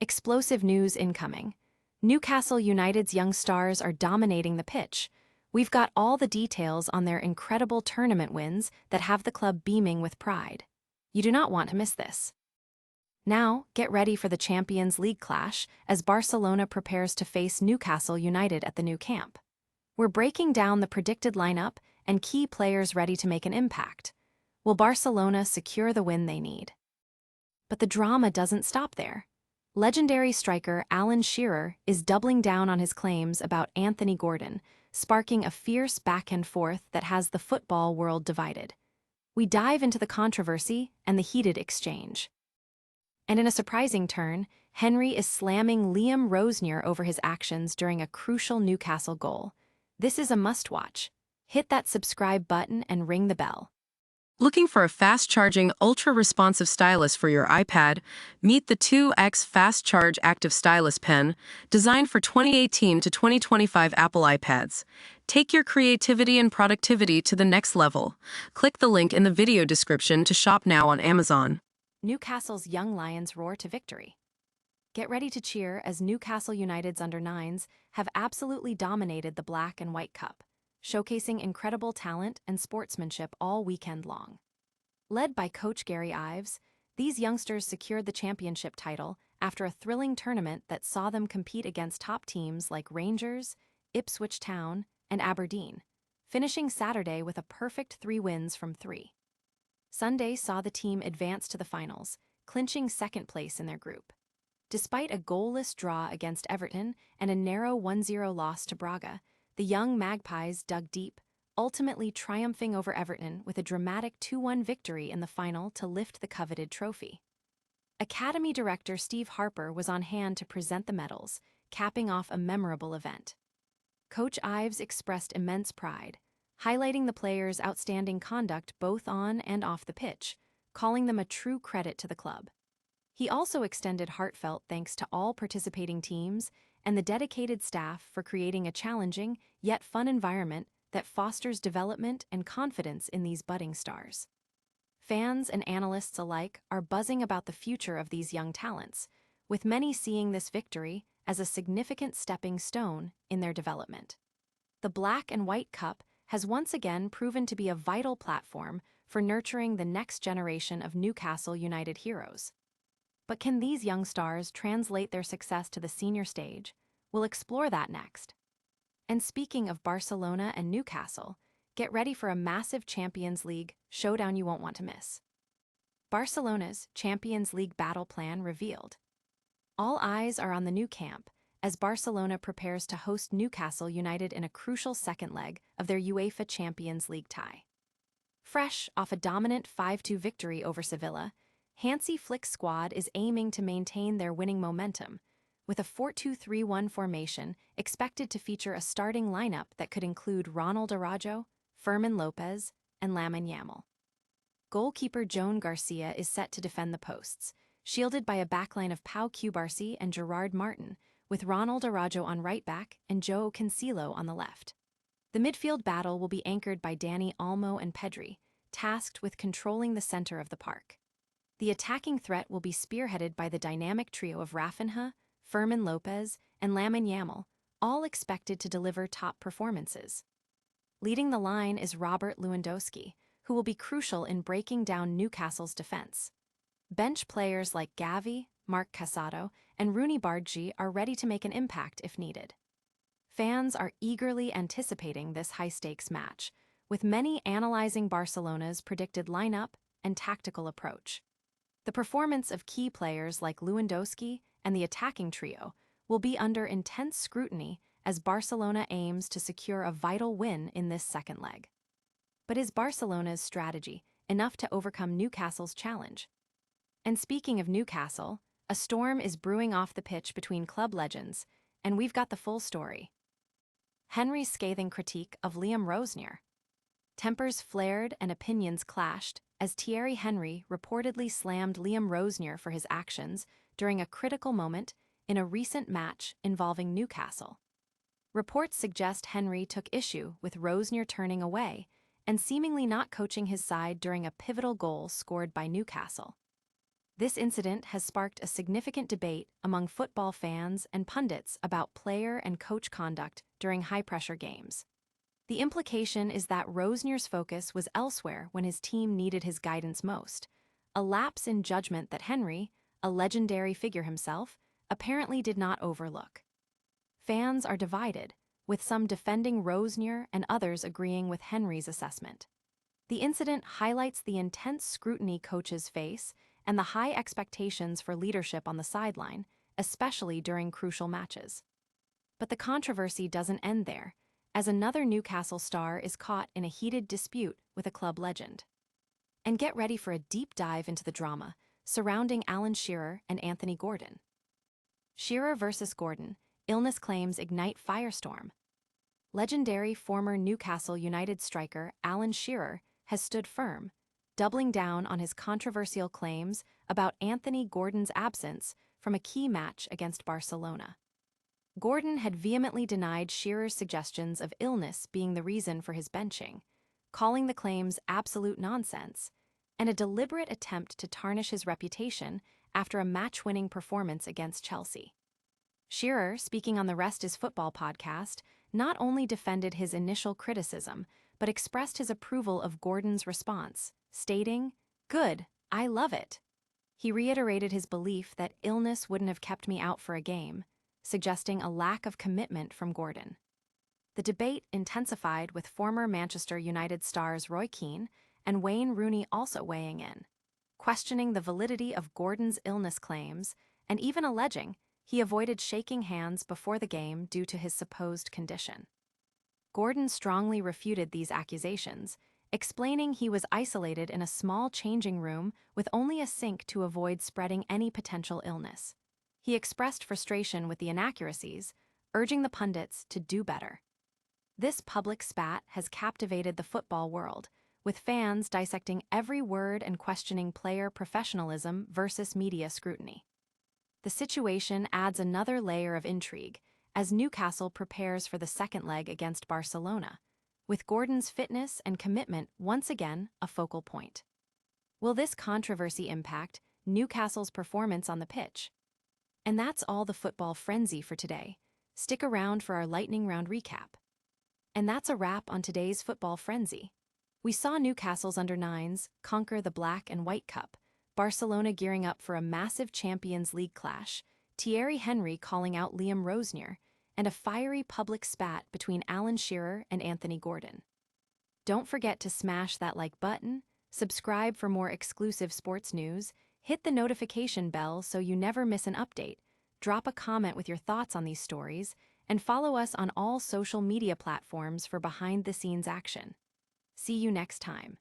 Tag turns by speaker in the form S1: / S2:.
S1: Explosive news incoming. Newcastle United's young stars are dominating the pitch. We've got all the details on their incredible tournament wins that have the club beaming with pride. You do not want to miss this. Now, get ready for the Champions League clash as Barcelona prepares to face Newcastle United at the new camp. We're breaking down the predicted lineup and key players ready to make an impact. Will Barcelona secure the win they need? But the drama doesn't stop there. Legendary striker Alan Shearer is doubling down on his claims about Anthony Gordon, sparking a fierce back-and-forth that has the football world divided. We dive into the controversy and the heated exchange. And in a surprising turn, Henry is slamming Liam Rosenior over his actions during a crucial Newcastle goal. This is a must-watch. Hit that subscribe button and ring the bell.
S2: Looking for a fast-charging, ultra-responsive stylus for your iPad? Meet the 2X Fast Charge Active Stylus Pen, designed for 2018 to 2025 Apple iPads. Take your creativity and productivity to the next level. Click the link in the video description to shop now on Amazon.
S1: Newcastle's young Lions roar to victory. Get ready to cheer as Newcastle United's under-9s have absolutely dominated the Black and White Cup, showcasing incredible talent and sportsmanship all weekend long. Led by coach Gary Ives, these youngsters secured the championship title after a thrilling tournament that saw them compete against top teams like Rangers, Ipswich Town, and Aberdeen, finishing Saturday with a perfect 3 wins from 3. Sunday saw the team advance to the finals, clinching second place in their group. Despite a goalless draw against Everton and a narrow 1-0 loss to Braga, the young Magpies dug deep, ultimately triumphing over Everton with a dramatic 2-1 victory in the final to lift the coveted trophy. Academy director Steve Harper was on hand to present the medals, capping off a memorable event. Coach Ives expressed immense pride, highlighting the players' outstanding conduct both on and off the pitch, calling them a true credit to the club. He also extended heartfelt thanks to all participating teams and the dedicated staff for creating a challenging yet fun environment that fosters development and confidence in these budding stars. Fans and analysts alike are buzzing about the future of these young talents, with many seeing this victory as a significant stepping stone in their development. The Black and White Cup has once again proven to be a vital platform for nurturing the next generation of Newcastle United heroes. But can these young stars translate their success to the senior stage? We'll explore that next. And speaking of Barcelona and Newcastle, get ready for a massive Champions League showdown you won't want to miss. Barcelona's Champions League battle plan revealed. All eyes are on the new camp as Barcelona prepares to host Newcastle United in a crucial second leg of their UEFA Champions League tie. Fresh off a dominant 5-2 victory over Sevilla, Hansi Flick's squad is aiming to maintain their winning momentum, with a 4-2-3-1 formation expected to feature a starting lineup that could include Ronald Araujo, Fermin Lopez, and Lamine Yamal. Goalkeeper Joan Garcia is set to defend the posts, shielded by a backline of Pau Cubarsí and Gerard Martin, with Ronald Araujo on right back and João Cancelo on the left. The midfield battle will be anchored by Dani Olmo and Pedri, tasked with controlling the center of the park. The attacking threat will be spearheaded by the dynamic trio of Rafinha, Fermin Lopez, and Lamine Yamal, all expected to deliver top performances. Leading the line is Robert Lewandowski, who will be crucial in breaking down Newcastle's defense. Bench players like Gavi, Marc Casado, and Rooney Bargi are ready to make an impact if needed. Fans are eagerly anticipating this high-stakes match, with many analyzing Barcelona's predicted lineup and tactical approach. The performance of key players like Lewandowski and the attacking trio will be under intense scrutiny as Barcelona aims to secure a vital win in this second leg. But is Barcelona's strategy enough to overcome Newcastle's challenge? And speaking of Newcastle, a storm is brewing off the pitch between club legends, and we've got the full story. Henry's scathing critique of Liam Rosenior. Tempers flared and opinions clashed as Thierry Henry reportedly slammed Liam Rosenior for his actions during a critical moment in a recent match involving Newcastle. Reports suggest Henry took issue with Rosenior turning away and seemingly not coaching his side during a pivotal goal scored by Newcastle. This incident has sparked a significant debate among football fans and pundits about player and coach conduct during high-pressure games. The implication is that Rosnier's focus was elsewhere when his team needed his guidance most, a lapse in judgment that Henry, a legendary figure himself, apparently did not overlook. Fans are divided, with some defending Rosenior and others agreeing with Henry's assessment. The incident highlights the intense scrutiny coaches face and the high expectations for leadership on the sideline, especially during crucial matches. But the controversy doesn't end there, as another Newcastle star is caught in a heated dispute with a club legend. And get ready for a deep dive into the drama surrounding Shearer and Anthony Gordon. Shearer versus Gordon, illness claims ignite firestorm. Legendary former Newcastle United striker Shearer has stood firm, doubling down on his controversial claims about Anthony Gordon's absence from a key match against Barcelona. Gordon had vehemently denied Shearer's suggestions of illness being the reason for his benching, calling the claims absolute nonsense and a deliberate attempt to tarnish his reputation after a match-winning performance against Chelsea. Shearer, speaking on the Rest is Football podcast, not only defended his initial criticism, but expressed his approval of Gordon's response, stating, "Good, I love it." He reiterated his belief that illness wouldn't have kept me out for a game, suggesting a lack of commitment from Gordon. The debate intensified with former Manchester United stars Roy Keane and Wayne Rooney also weighing in, questioning the validity of Gordon's illness claims and even alleging he avoided shaking hands before the game due to his supposed condition. Gordon strongly refuted these accusations, explaining he was isolated in a small changing room with only a sink to avoid spreading any potential illness. He expressed frustration with the inaccuracies, urging the pundits to do better. This public spat has captivated the football world, with fans dissecting every word and questioning player professionalism versus media scrutiny. The situation adds another layer of intrigue as Newcastle prepares for the second leg against Barcelona, with Gordon's fitness and commitment once again a focal point. Will this controversy impact Newcastle's performance on the pitch? And that's all the football frenzy for today. Stick around for our lightning round recap. And that's a wrap on today's football frenzy. We saw Newcastle's under-9s conquer the Black and White Cup, Barcelona gearing up for a massive Champions League clash, Thierry Henry calling out Liam Rosenior, and a fiery public spat between Shearer and Anthony Gordon. Don't forget to smash that like button, subscribe for more exclusive sports news, hit the notification bell so you never miss an update, drop a comment with your thoughts on these stories, and follow us on all social media platforms for behind-the-scenes action. See you next time.